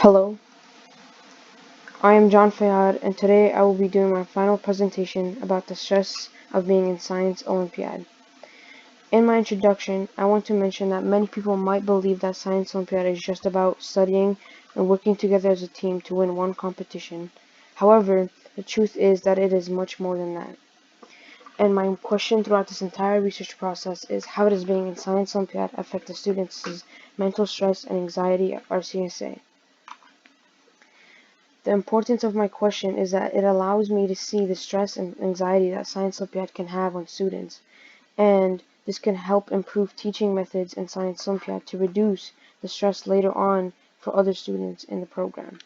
Hello, I am John Fayad, and today I will be doing my final presentation about the stress of being in Science Olympiad. In my introduction, I want to mention that many people might believe that Science Olympiad is just about studying and working together as a team to win one competition. However, the truth is that it is much more than that. And my question throughout this entire research process is, how does being in Science Olympiad affect the students' mental stress and anxiety at RCSA? The importance of my question is that it allows me to see the stress and anxiety that Science Olympiad can have on students, and this can help improve teaching methods in Science Olympiad to reduce the stress later on for other students in the program.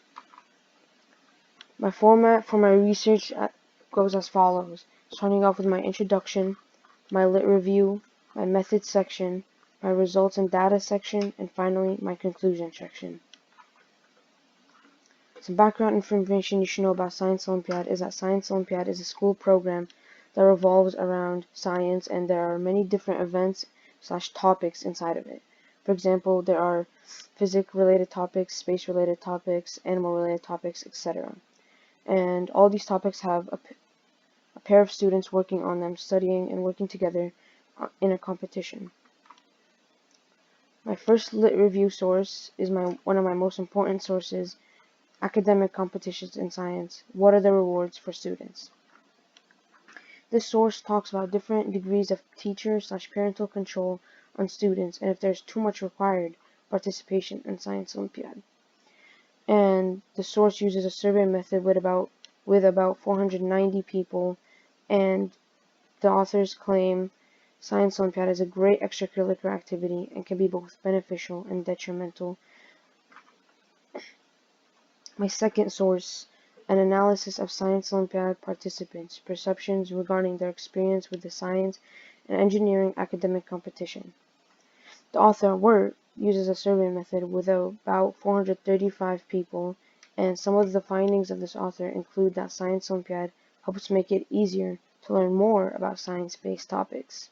My format for my research goes as follows, starting off with my introduction, my lit review, my methods section, my results and data section, and finally my conclusion section. Some background information you should know about Science Olympiad is that Science Olympiad is a school program that revolves around science, and there are many different events/topics inside of it. For example, there are physics-related topics, space-related topics, animal-related topics, etc. And all these topics have a pair of students working on them, studying and working together in a competition. My first lit review source is one of my most important sources. Academic competitions in science. What are the rewards for students? This source talks about different degrees of teacher/parental control on students and if there's too much required participation in Science Olympiad. And the source uses a survey method with about 490 people, and the authors claim Science Olympiad is a great extracurricular activity and can be both beneficial and detrimental. My second source, an analysis of Science Olympiad participants' perceptions regarding their experience with the science and engineering academic competition. The author work uses a survey method with about 435 people, and some of the findings of this author include that Science Olympiad helps make it easier to learn more about science-based topics.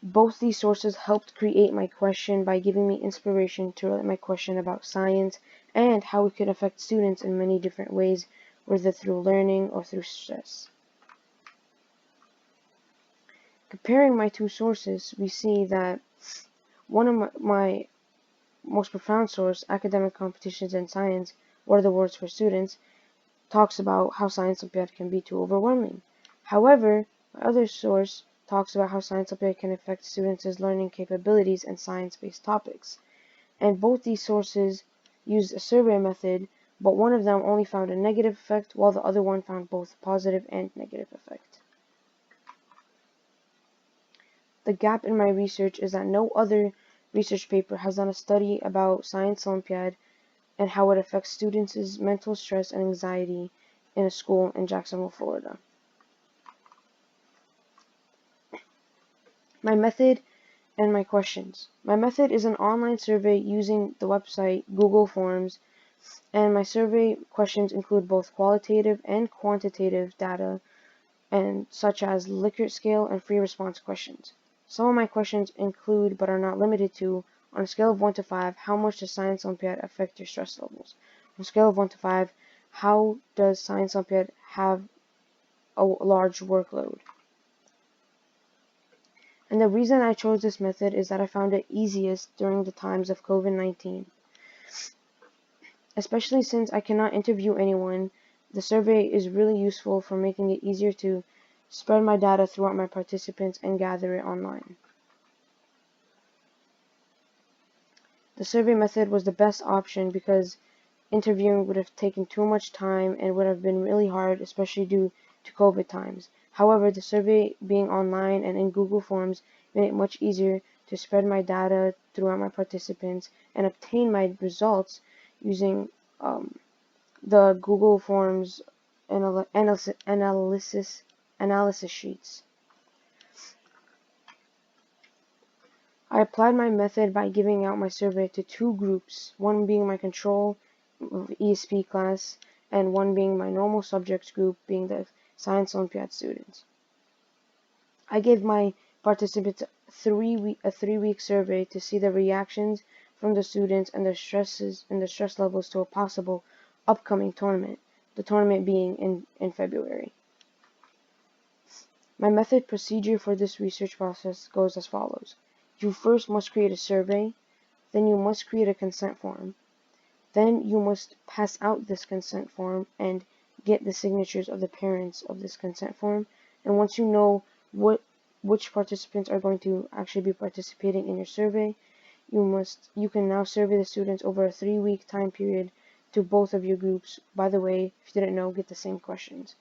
Both these sources helped create my question by giving me inspiration to write my question about science and how it could affect students in many different ways, whether through learning or through stress. Comparing my two sources, we see that one of my most profound source, Academic Competitions in Science, What Are the Words for Students, talks about how Science Olympiad can be too overwhelming. However, my other source talks about how Science Olympiad can affect students' learning capabilities and science-based topics. And both these sources used a survey method, but one of them only found a negative effect, while the other one found both positive and negative effect. The gap in my research is that no other research paper has done a study about Science Olympiad and how it affects students' mental stress and anxiety in a school in Jacksonville, Florida. My method and my questions. My method is an online survey using the website Google Forms, and my survey questions include both qualitative and quantitative data, and such as Likert scale and free response questions. Some of my questions include, but are not limited to, on a scale of 1 to 5, how much does Science Olympiad affect your stress levels? On a scale of 1 to 5, how does Science Olympiad have a large workload? And the reason I chose this method is that I found it easiest during the times of COVID-19. Especially since I cannot interview anyone, the survey is really useful for making it easier to spread my data throughout my participants and gather it online. The survey method was the best option because interviewing would have taken too much time and would have been really hard, especially due to COVID times. However, the survey being online and in Google Forms made it much easier to spread my data throughout my participants and obtain my results using the Google Forms analysis sheets. I applied my method by giving out my survey to two groups, one being my control ESP class and one being my normal subjects group, being the Science Olympiad students. I gave my participants a 3-week survey to see the reactions from the students and their stresses and their stress levels to a possible upcoming tournament, the tournament being in February. My method procedure for this research process goes as follows. You first must create a survey, then you must create a consent form. Then you must pass out this consent form and get the signatures of the parents of this consent form. And once you know which participants are going to actually be participating in your survey, you can now survey the students over a 3-week time period to both of your groups. By the way, if you didn't know, get the same questions.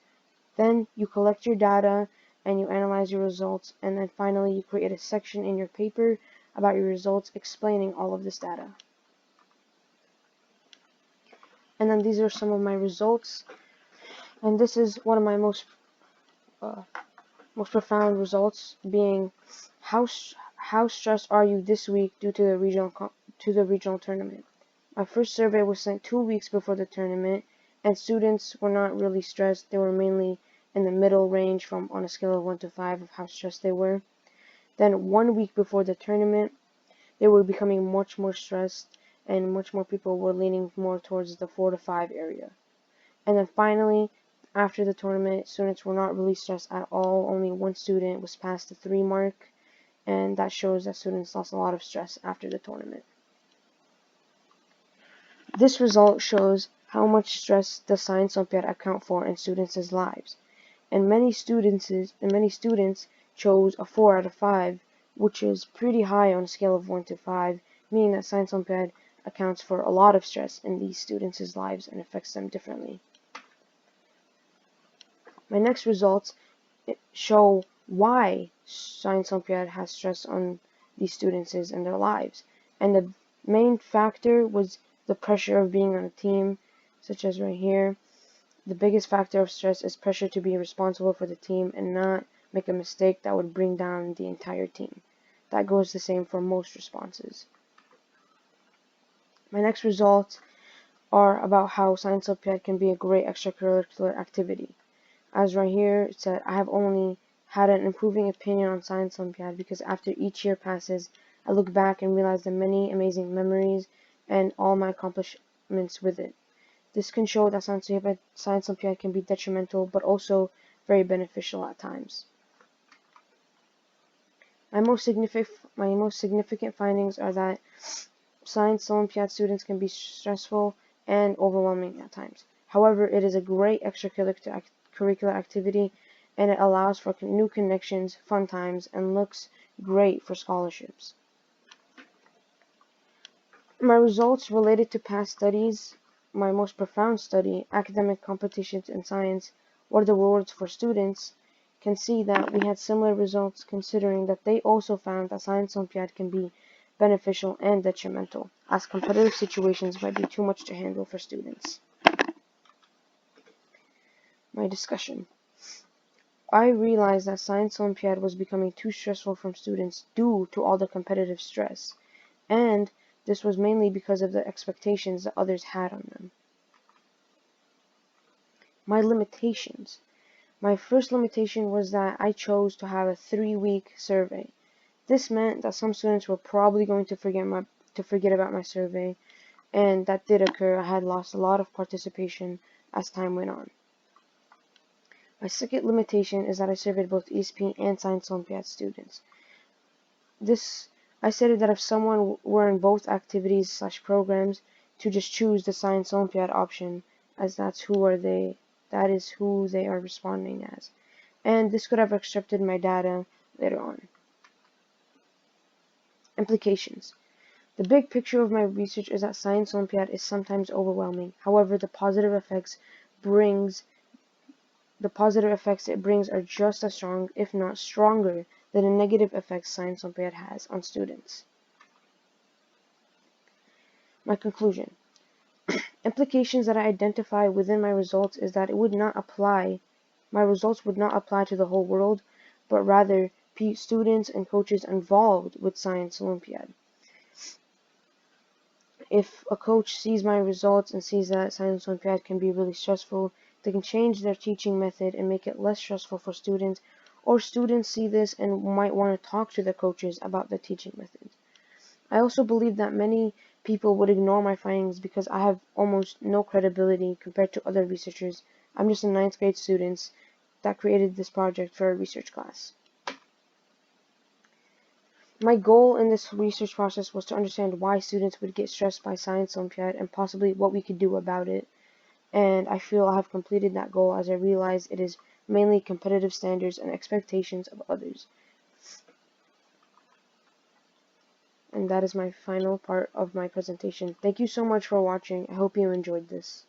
Then you collect your data and you analyze your results, and then finally you create a section in your paper about your results explaining all of this data. And then these are some of my results, and this is one of my most profound results, being how stressed are you this week due to the regional tournament. My first survey was sent 2 weeks before the tournament, and students were not really stressed. They were mainly in the middle range from on a scale of 1 to 5 of how stressed they were. Then 1 week before the tournament, they were becoming much more stressed, and much more people were leaning more towards the 4 to 5 area. And then finally, after the tournament, students were not really stressed at all. Only one student was past the 3 mark, and that shows that students lost a lot of stress after the tournament. This result shows how much stress the Science Olympiad account for in students' lives. And many students chose a 4 out of 5, which is pretty high on a scale of 1 to 5, meaning that Science Olympiad accounts for a lot of stress in these students' lives and affects them differently. My next results show why Science Olympiad has stress on these students and their lives. And the main factor was the pressure of being on a team, such as right here. The biggest factor of stress is pressure to be responsible for the team and not make a mistake that would bring down the entire team. That goes the same for most responses. My next results are about how Science Olympiad can be a great extracurricular activity. As right here it said, I have only had an improving opinion on Science Olympiad because after each year passes, I look back and realize the many amazing memories and all my accomplishments with it. This can show that Science Olympiad can be detrimental, but also very beneficial at times. My most significant findings are that Science Olympiad students can be stressful and overwhelming at times. However, it is a great extracurricular activity, and it allows for new connections, fun times, and looks great for scholarships. My results related to past studies. My most profound study, academic competitions in science, what are the rewards for students, can see that we had similar results, considering that they also found that Science Olympiad can be beneficial and detrimental, as competitive situations might be too much to handle for students. My discussion. I realized that Science Olympiad was becoming too stressful for students due to all the competitive stress, and this was mainly because of the expectations that others had on them. My limitations. My first limitation was that I chose to have a 3-week survey. This meant that some students were probably going to forget about my survey, and that did occur. I had lost a lot of participation as time went on. My second limitation is that I surveyed both ESP and Science Olympiad students. I stated that if someone were in both activities/programs, to just choose the Science Olympiad option, as that is who they are responding as. And this could have extracted my data later on. Implications. The big picture of my research is that Science Olympiad is sometimes overwhelming. However, the positive effects it brings are just as strong, if not stronger, than the negative effects Science Olympiad has on students. My conclusion. Implications that I identify within my results is that my results would not apply to the whole world, but rather students and coaches involved with Science Olympiad. If a coach sees my results and sees that Science Olympiad can be really stressful, they can change their teaching method and make it less stressful for students, or students see this and might want to talk to the coaches about the teaching methods. I also believe that many people would ignore my findings because I have almost no credibility compared to other researchers. I'm just a ninth grade student that created this project for a research class. My goal in this research process was to understand why students would get stressed by Science Olympiad and possibly what we could do about it. And I feel I have completed that goal as I realize it is mainly competitive standards and expectations of others. And that is my final part of my presentation. Thank you so much for watching. I hope you enjoyed this.